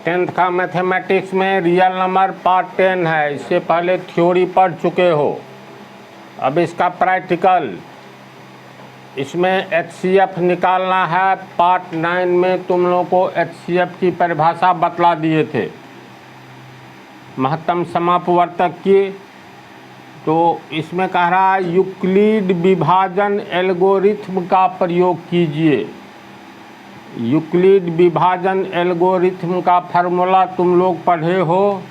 10th का mathematics में real number part 10 है, इससे पहले थ्योरी पढ़ चुके हो। अब इसका प्रैक्टिकल, इसमें HCF निकालना है। पार्ट 9 में तुम लोगों को HCF की परिभाषा बतला दिए थे, महत्तम समापवर्तक की। तो इसमें कह रहा है यूक्लिड विभाजन एल्गोरिथ्म का प्रयोग कीजिए। यूक्लिड विभाजन एल्गोरिथ्म का फार्मूला तुम लोग पढ़े हो,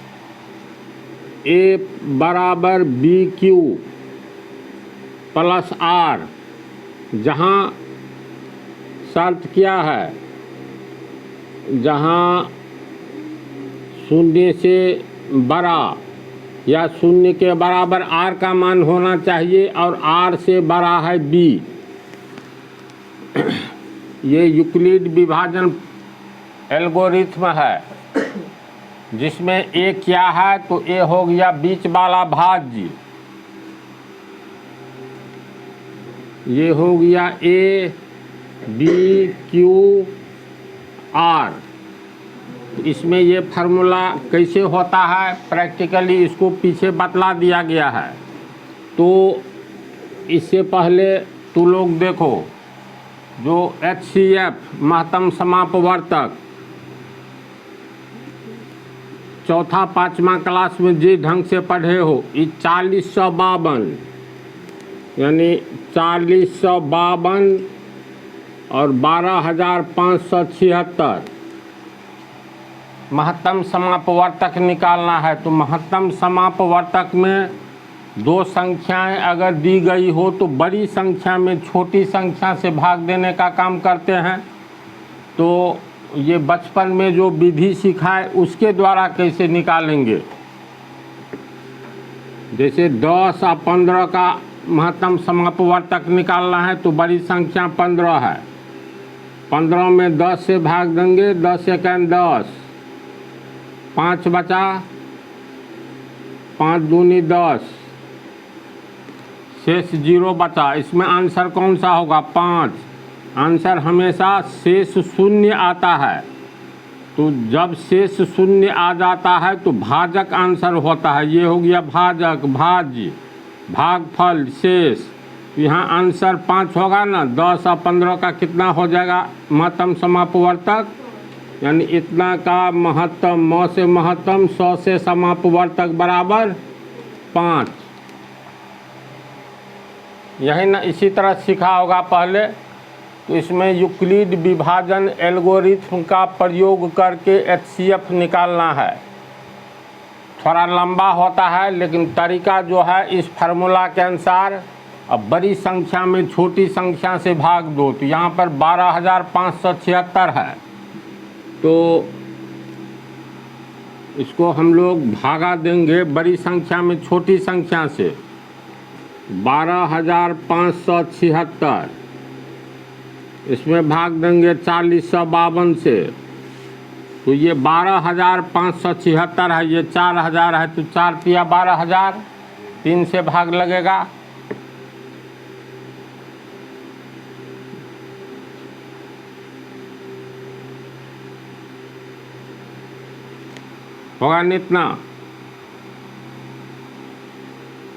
A बराबर BQ प्लस R, जहाँ शर्त क्या है, जहाँ शून्य से बड़ा या शून्य के बराबर R का मान होना चाहिए और R से बड़ा है B। ये यूक्लिड विभाजन एल्गोरिथ्म है, जिसमें A क्या है, तो A हो गया बीच वाला भाज्य, ये हो गया A B Q R। इसमें ये फार्मूला कैसे होता है प्रैक्टिकली इसको पीछे बतला दिया गया है। तो इससे पहले तू लोग देखो, जो HCF महत्तम समापवर्तक चौथा पाँचवा क्लास में जिस ढंग से पढ़े हो, ये 4052 यानी 4052 और 12576 महत्तम समापवर्तक निकालना है। तो महत्तम समापवर्तक में दो संख्याएं अगर दी गई हो तो बड़ी संख्या में छोटी संख्या से भाग देने का काम करते हैं। तो ये बचपन में जो विधि सिखाए उसके द्वारा कैसे निकालेंगे, जैसे 10 और 15 का महत्तम समापवर्तक निकालना है तो बड़ी संख्या 15 है, 15 में 10 से भाग देंगे, 10 एकम 10, 5 बचा, 5 दूनी 10, शेष 0 बचा। इसमें आंसर कौन सा होगा, 5। आंसर हमेशा शेष शून्य आता है। तो जब शेष शून्य आ जाता है तो भाजक आंसर होता है। ये हो गया भाजक, भाज्य, भागफल, शेष। यहाँ आंसर 5 होगा ना। 10 और 15 का कितना हो जाएगा महत्तम समापवर्तक, यानी इतना का महत्तम, म से महत्तम, 100 से समापवर्तक बराबर 5। यही ना इसी तरह सीखा होगा पहले। तो इसमें यूक्लिड विभाजन एल्गोरिथ्म का प्रयोग करके HCF निकालना है। थोड़ा लंबा होता है लेकिन तरीका जो है इस फार्मूला के अनुसार, अब बड़ी संख्या में छोटी संख्या से भाग दो। तो यहाँ पर 12576 है, तो इसको हम लोग भागा देंगे बड़ी संख्या में छोटी संख्या से। 12576 इसमें भाग देंगे 4052 से, तो ये 12576 है, ये 4000 है, तो 4 तिया 12000, 3 से भाग लगेगा। होगा इतना,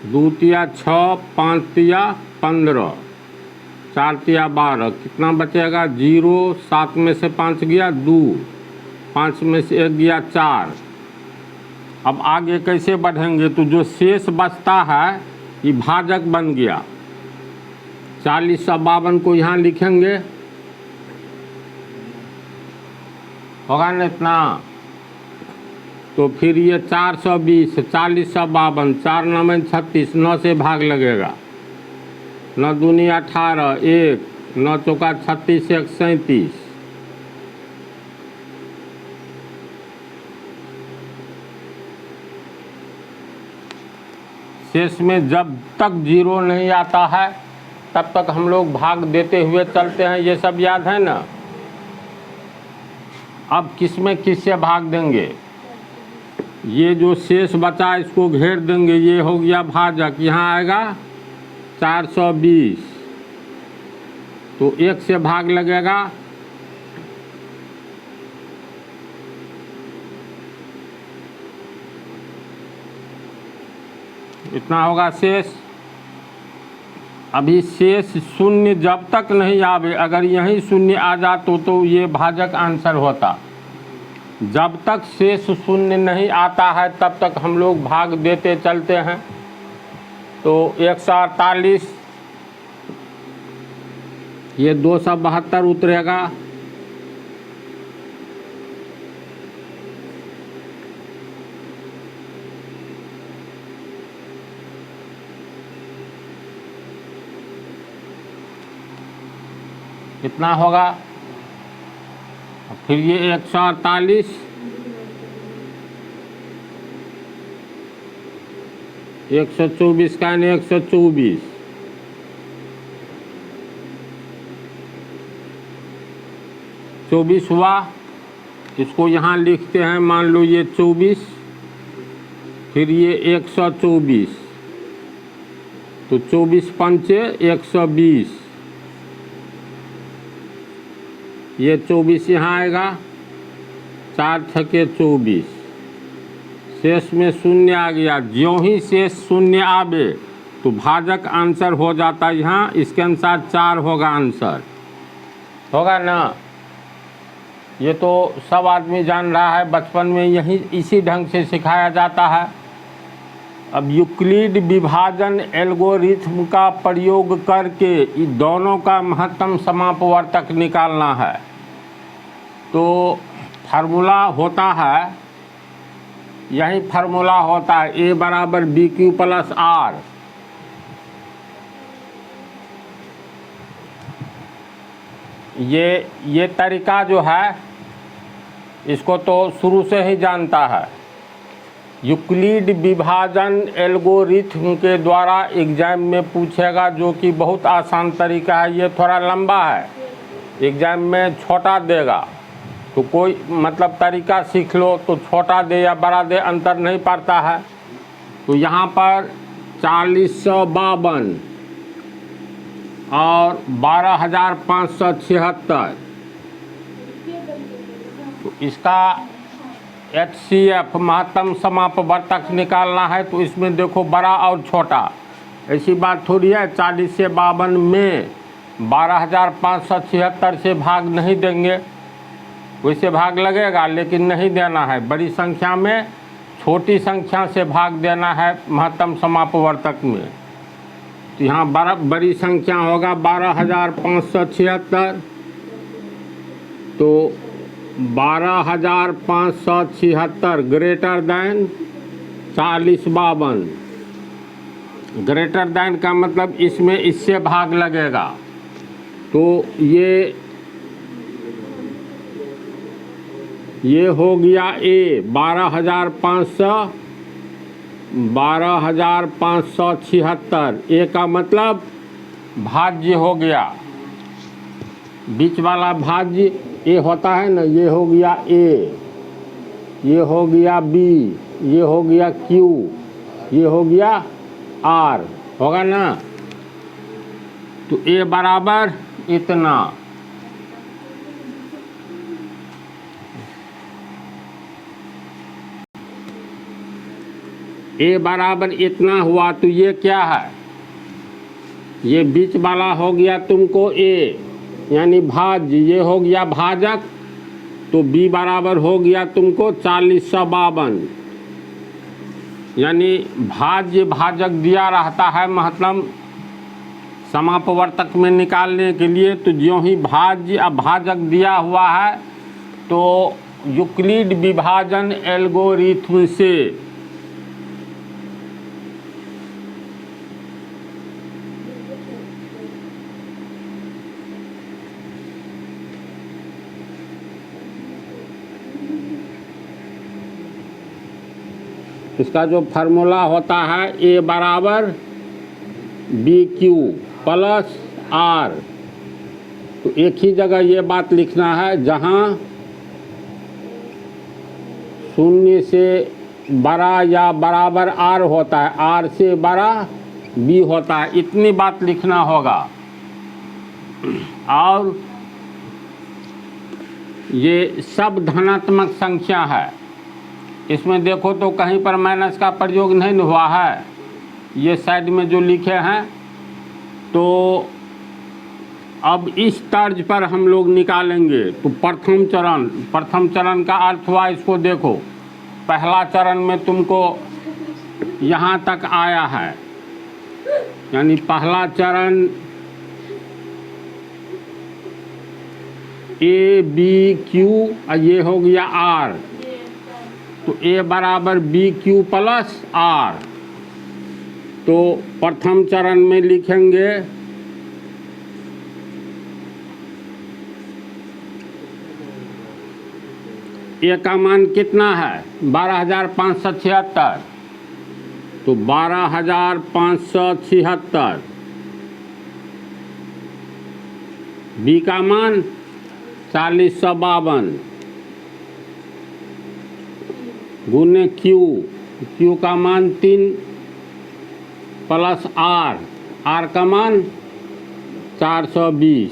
2 तिया 6, 5 तिया 15, 4 तिया 12, कितना बचेगा 0। 7 में से 5 गया 2, 5 में से 1 गया 4। अब आगे कैसे बढ़ेंगे, तो जो शेष बचता है ये भाजक बन गया। 4052 को यहाँ लिखेंगे, होगा ना इतना। तो फिर ये 420, 4052, 4 9 36, 9 से भाग लगेगा। 9 दूनी 18, 1, 9 चौका 36, 1 37। शेष में जब तक 0 नहीं आता है तब तक हम लोग भाग देते हुए चलते हैं, ये सब याद है ना। अब किस में किस से भाग देंगे, ये जो शेष बचा इसको घेर देंगे, ये हो गया भाजक। यहाँ आएगा 420, तो 1 से भाग लगेगा, इतना होगा शेष। अभी शेष शून्य जब तक नहीं आवे, अगर यहीं शून्य आ जाता तो ये भाजक आंसर होता। जब तक शेष शून्य नहीं आता है तब तक हम लोग भाग देते चलते हैं। तो 148 ये 272 उतरेगा। कितना होगा? फिर ये 148 124 का 124 24 हुआ। इसको यहाँ लिखते हैं, मान लो ये 24, फिर ये 124, तो 24 पंचे 120, ये 24 यहाँ आएगा, 4 छके 24, शेष में शून्य आ गया। ज्यों ही शेष शून्य आवे तो भाजक आंसर हो जाता है यहाँ। इसके अनुसार 4 होगा आंसर, होगा ना? ये तो सब आदमी जान रहा है, बचपन में यही इसी ढंग से सिखाया जाता है। अब यूक्लिड विभाजन एल्गोरिथम का प्रयोग करके इन दोनों का महत्तम समापवर्तक निकालना है। तो फार्मूला होता है, यही फार्मूला होता है, ए बराबर बी क्यू प्लस आर। ये तरीका जो है इसको तो शुरू से ही जानता है। यूक्लिड विभाजन एल्गोरिथम के द्वारा एग्जाम में पूछेगा, जो कि बहुत आसान तरीका है। ये थोड़ा लंबा है, एग्जाम में छोटा देगा, तो कोई मतलब तरीका सीख लो तो छोटा दे या बड़ा दे अंतर नहीं पड़ता है। तो यहाँ पर 4052 और 12576, तो इसका HCF महत्तम समापवर्तक निकालना है। तो इसमें देखो बड़ा और छोटा, ऐसी बात थोड़ी है 40 से 52 में 12576 से भाग नहीं देंगे। वैसे भाग लगेगा लेकिन नहीं देना है, बड़ी संख्या में छोटी संख्या से भाग देना है महत्तम समापवर्तक में। तो यहाँ बड़ी संख्या होगा 12576, तो 12576 ग्रेटर दैन 4052। ग्रेटर दैन का मतलब इसमें इससे भाग लगेगा। तो ये हो गया ए 12576, ए का मतलब भाज्य हो गया, बीच वाला भाज्य ए होता है ना। ये हो गया ए, ये हो गया बी, ये हो गया क्यू, ये हो गया आर, होगा ना? तो ए बराबर इतना। ए बराबर इतना हुआ, तो ये क्या है? ये बीच वाला हो गया तुमको ए, यानी भाज्य, ये हो गया भाजक। तो बी बराबर हो गया तुमको 4052, यानी भाज्य भाजक दिया रहता है महत्तम समापवर्तक में निकालने के लिए। तो ज्यों ही भाज्य अभाजक दिया हुआ है तो यूक्लिड विभाजन एल्गोरिथम से इसका जो फार्मूला होता है ए बराबर बी क्यू प्लस आर। तो एक ही जगह ये बात लिखना है, जहाँ शून्य से बड़ा या बराबर आर होता है, आर से बड़ा बी होता है, इतनी बात लिखना होगा। और ये सब धनात्मक संख्या है, इसमें देखो तो कहीं पर माइनस का प्रयोग नहीं हुआ है। ये साइड में जो लिखे हैं, तो अब इस तर्ज पर हम लोग निकालेंगे। तो प्रथम चरण का अर्थ हुआ, इसको देखो, पहला चरण में तुमको यहाँ तक आया है, यानी पहला चरण ए बी क्यू, और ये हो गया आर, तो ए बराबर बी क्यू प्लस आर। तो प्रथम चरण में लिखेंगे ए का मान कितना है, 12,576, तो 12,576। बी का मान 4052 गुने क्यू का मान 3 प्लस आर का मान 420।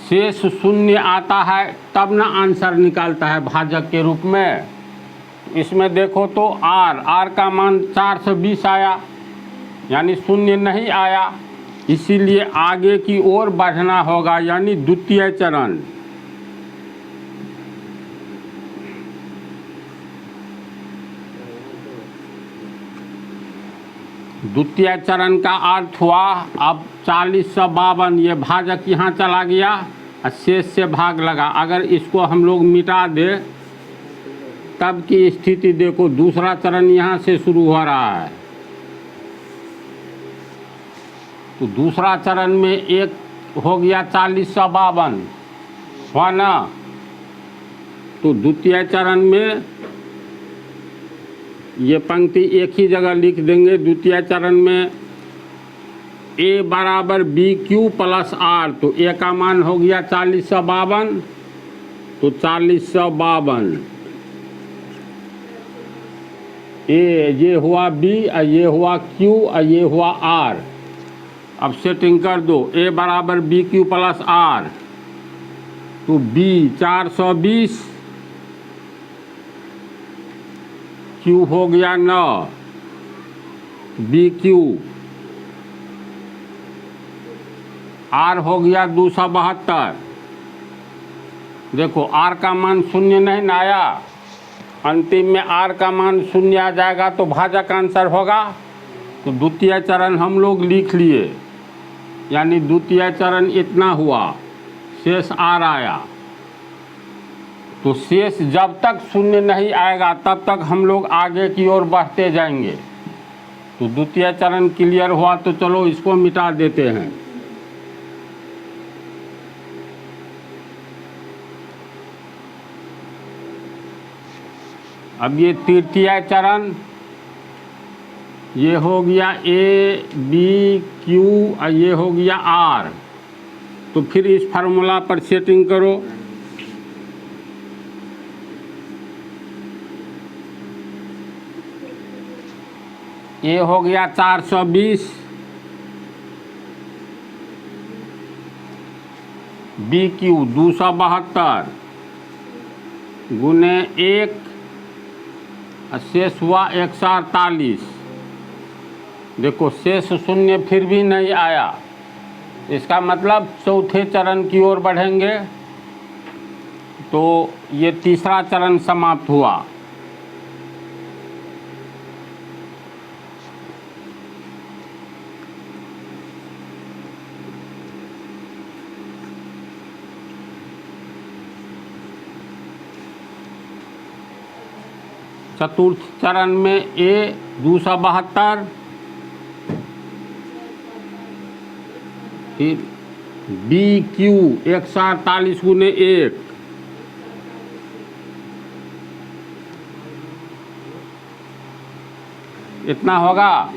शेष शून्य आता है तब ना आंसर निकालता है भाजक के रूप में। इसमें देखो तो आर का मान 420 आया, यानी शून्य नहीं आया, इसीलिए आगे की ओर बढ़ना होगा, यानी द्वितीय चरण। द्वितीय चरण का अर्थ हुआ, अब 4052 ये भाजक यहाँ चला गया और शेष से भाग लगा। अगर इसको हम लोग मिटा दे तब की स्थिति देखो, दूसरा चरण यहाँ से शुरू हो रहा है, तो दूसरा चरण में एक हो गया 4052 हुआ ना, तो द्वितीय चरण में ये पंक्ति एक ही जगह लिख देंगे। द्वितीय चरण में ए बराबर बी क्यू प्लस आर, तो ए का मान हो गया 4052, तो 4052 ये हुआ बी और ये हुआ क्यू और ये हुआ आर। अब सेटिंग कर दो, ए बराबर बी क्यू प्लस आर, तो बी 420, क्यू हो गया 9, बी क्यू, आर हो गया 272। देखो आर का मान शून्य नहीं ना आया, अंतिम में आर का मान शून्य आ जाएगा तो भाजक आंसर होगा। तो द्वितीय चरण हम लोग लिख लिए, यानी द्वितीय चरण इतना हुआ, शेष आर आया। तो शेष जब तक शून्य नहीं आएगा तब तक हम लोग आगे की ओर बढ़ते जाएंगे। तो द्वितीय चरण क्लियर हुआ, तो चलो इसको मिटा देते हैं। अब ये तृतीय चरण, ये हो गया ए बी क्यू और ये हो गया आर। तो फिर इस फार्मूला पर सेटिंग करो। ए हो गया 420, बी क्यू 272 गुने 1, शेष हुआ 148। देखो शेष शून्य फिर भी नहीं आया, इसका मतलब चौथे चरण की ओर बढ़ेंगे। तो ये तीसरा चरण समाप्त हुआ। चतुर्थ चरण में ए 272, फिर बी क्यू 148 गुने 1, इतना होगा।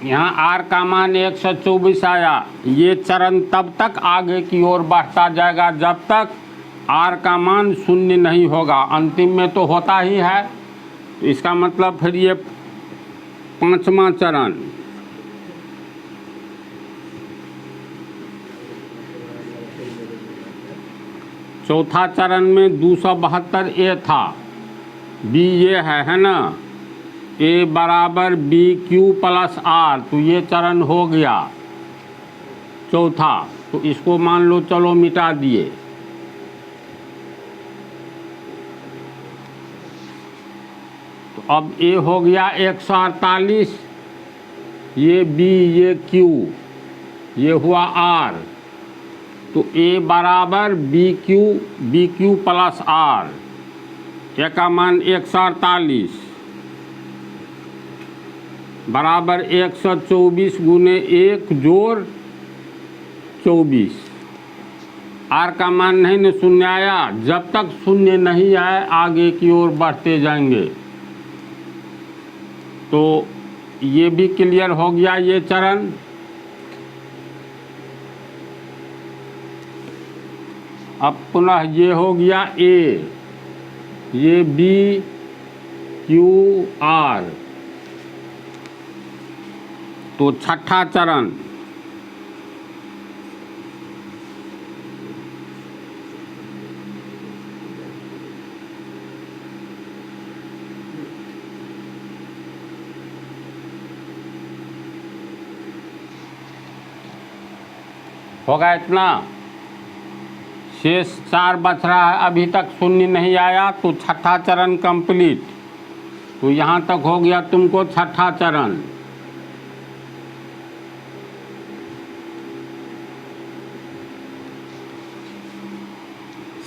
यहाँ आर का मान 124 आया। ये चरण तब तक आगे की ओर बढ़ता जाएगा जब तक आर का मान शून्य नहीं होगा। अंतिम में तो होता ही है, तो इसका मतलब फिर ये पांचवा चरण। चौथा चरण में 272 ए था, बी ये है ना, ए बराबर बी क्यू प्लस आर, तो ये चरण हो गया चौथा। तो इसको मान लो चलो मिटा दिए। तो अब ए हो गया 148, ये बी ये क्यू, ये हुआ आर, तो ए बराबर बी क्यू प्लस आर, ए का मान 148 बराबर 124 गुने 1 जोड़ 24। आर का मान नहीं न शून्य आया, जब तक शून्य नहीं आए आगे की ओर बढ़ते जाएंगे। तो ये भी क्लियर हो गया ये चरण। अब पुनः ये हो गया ए, ये बी क्यू आर, तो छठा चरण होगा इतना। शेष 4 बच रहा है, अभी तक शून्य नहीं आया, तो छठा चरण कंप्लीट। तो यहाँ तक हो गया तुमको छठा चरण।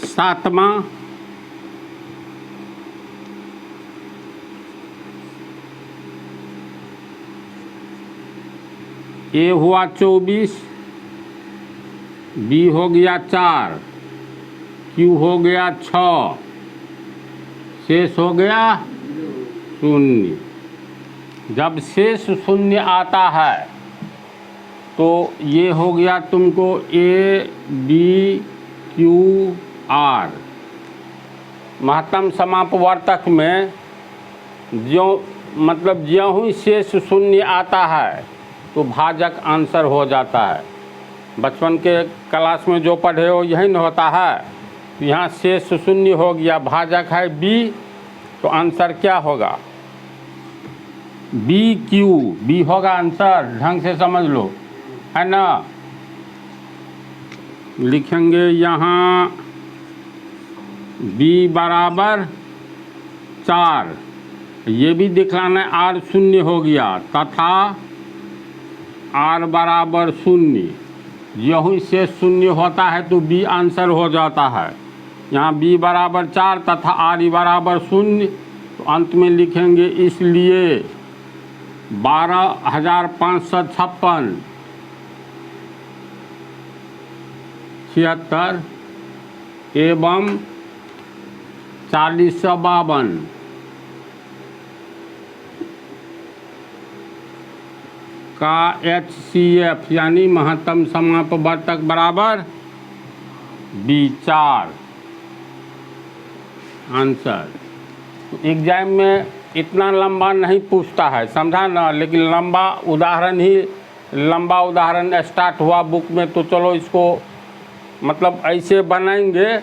सातवां ए हुआ 24, बी हो गया 4, क्यू हो गया 6, शेष हो गया शून्य। जब शेष शून्य आता है तो ये हो गया तुमको ए बी क्यू आर। महत्तम समापवर्तक में ज्यों ही शेष शून्य आता है तो भाजक आंसर हो जाता है। बचपन के क्लास में जो पढ़े हो यही न होता है। यहाँ शेष शून्य हो गया, भाजक है बी, तो आंसर क्या होगा? बी क्यू, बी होगा आंसर। ढंग से समझ लो, है ना। लिखेंगे यहाँ बी बराबर 4, ये भी दिखलाना है आर शून्य हो गया, तथा आर बराबर शून्य। यही से शून्य होता है तो बी आंसर हो जाता है। यहाँ बी बराबर 4 तथा आर बराबर शून्य, तो अंत में लिखेंगे इसलिए 12,556 76 एवं 4052 का HCF यानी महत्तम समापवर्तक बराबर B4 आंसर। तो एग्जाम में इतना लंबा नहीं पूछता है, समझा ना, लेकिन लंबा उदाहरण स्टार्ट हुआ बुक में, तो चलो इसको मतलब ऐसे बनाएंगे।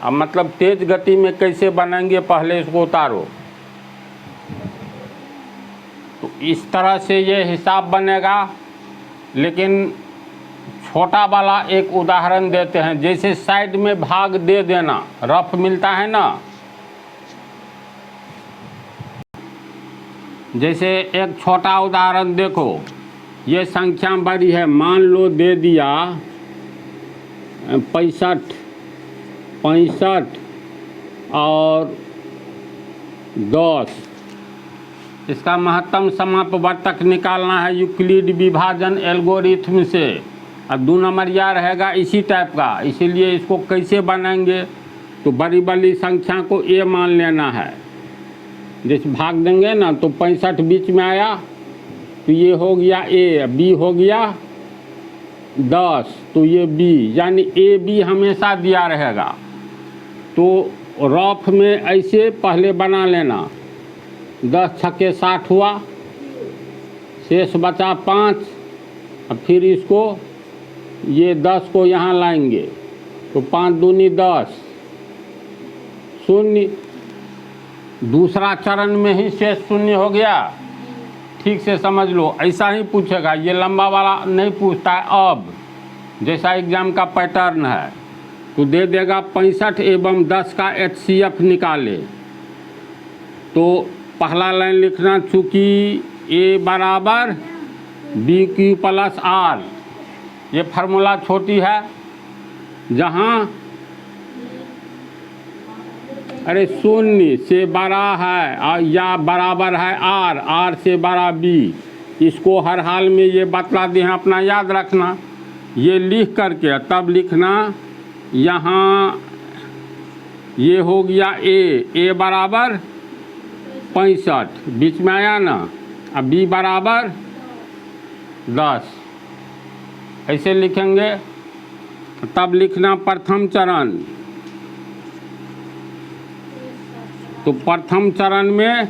अब मतलब तेज गति में कैसे बनाएंगे, पहले इसको उतारो। तो इस तरह से ये हिसाब बनेगा, लेकिन छोटा वाला एक उदाहरण देते हैं। जैसे साइड में भाग दे देना, रफ मिलता है ना, जैसे एक छोटा उदाहरण देखो, ये संख्या बड़ी है, मान लो दे दिया 65 और 10। इसका महत्तम समापवर्तक निकालना है यूक्लिड विभाजन एल्गोरिथम से। अब 2 नंबरिया रहेगा इसी टाइप का, इसीलिए इसको कैसे बनाएंगे, तो बड़ी बड़ी संख्या को ए मान लेना है। जैसे भाग देंगे ना तो 65 बीच में आया, तो ये हो गया ए, बी हो गया 10, तो ये बी, यानी ए बी हमेशा दिया रहेगा। तो रफ में ऐसे पहले बना लेना, 10 छक्के 60 हुआ, शेष बचा 5। अब फिर इसको ये 10 को यहाँ लाएंगे, तो 5 दूनी 10 शून्य। दूसरा चरण में ही शेष शून्य हो गया। ठीक से समझ लो, ऐसा ही पूछेगा, ये लंबा वाला नहीं पूछता है। अब जैसा एग्जाम का पैटर्न है तो दे देगा 65 एवं 10 का HCF निकाले। तो पहला लाइन लिखना, चूँकि A बराबर BQ प्लस R, ये फार्मूला छोटी है, जहाँ अरे शून्य से बड़ा है या बराबर है R, R से बड़ा B, इसको हर हाल में ये बतला दिए हैं, अपना याद रखना। ये लिख करके तब लिखना, यहाँ ये हो गया A बराबर 65, बीच में आया ना, अब B बराबर 10, ऐसे लिखेंगे। तब लिखना प्रथम चरण। तो प्रथम चरण में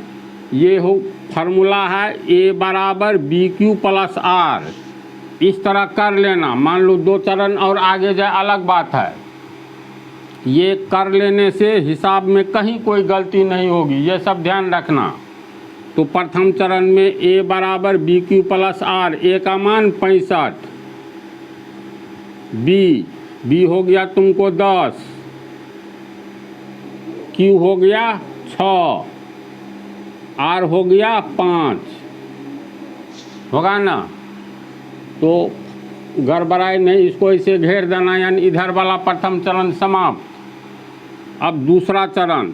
ये हो फार्मूला है A बराबर BQ प्लस R, इस तरह कर लेना। मान लो 2 चरण और आगे जाए अलग बात है, ये कर लेने से हिसाब में कहीं कोई गलती नहीं होगी, ये सब ध्यान रखना। तो प्रथम चरण में A बराबर BQ प्लस R, A का मान 65, B हो गया तुमको 10, Q हो गया 6, R हो गया 5, होगा ना। तो गड़बड़ाई नहीं, इसको इसे घेर देना, यानी इधर वाला प्रथम चरण समाप्त। अब दूसरा चरण,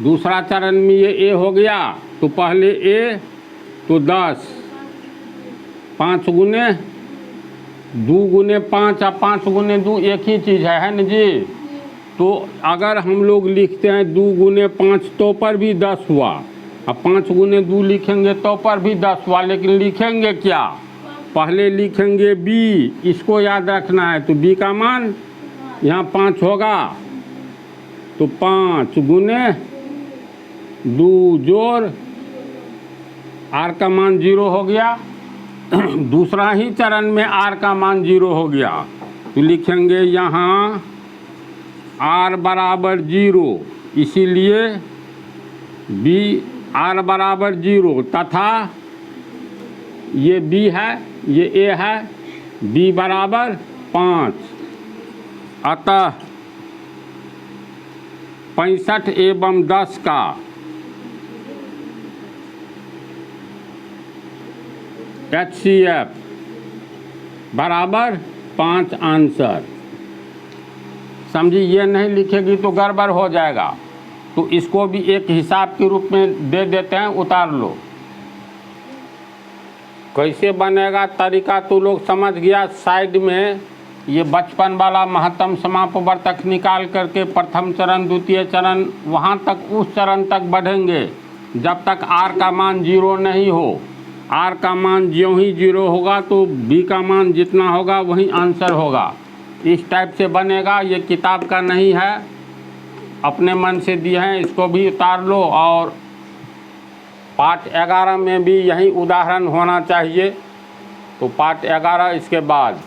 दूसरा चरण में ये A हो गया, तो पहले A तो 10, 5 गुने 2 गुने 5 और 5 गुने 2 एक ही चीज़ है ना जी। तो अगर हम लोग लिखते हैं 2 गुने 5 तो पर भी 10 हुआ, अब 5 गुने 2 लिखेंगे तो पर भी 10 हुआ, लेकिन लिखेंगे क्या, पहले लिखेंगे B, इसको याद रखना है। तो B का मान यहाँ 5 होगा, तो 5 गुने 2 जोड़ R का मान 0 हो गया। दूसरा ही चरण में R का मान 0 हो गया, तो लिखेंगे यहाँ R बराबर 0, इसीलिए B R बराबर 0 तथा ये B है, ये A है, B बराबर 5, अतः 65 एवं 10 का HCF बराबर 5 आंसर। समझी, ये नहीं लिखेगी तो गड़बड़ हो जाएगा, तो इसको भी एक हिसाब के रूप में दे देते हैं, उतार लो। कैसे बनेगा तरीका तो लोग समझ गया। साइड में ये बचपन वाला महत्तम समापवर्तक निकाल करके प्रथम चरण द्वितीय चरण वहाँ तक, उस चरण तक बढ़ेंगे जब तक R का मान 0 नहीं हो। R का मान ज्यों ही 0 होगा तो B का मान जितना होगा वही आंसर होगा। इस टाइप से बनेगा, ये किताब का नहीं है, अपने मन से दिए हैं, इसको भी उतार लो। और पाठ 11 में भी यही उदाहरण होना चाहिए, तो पाठ 11 इसके बाद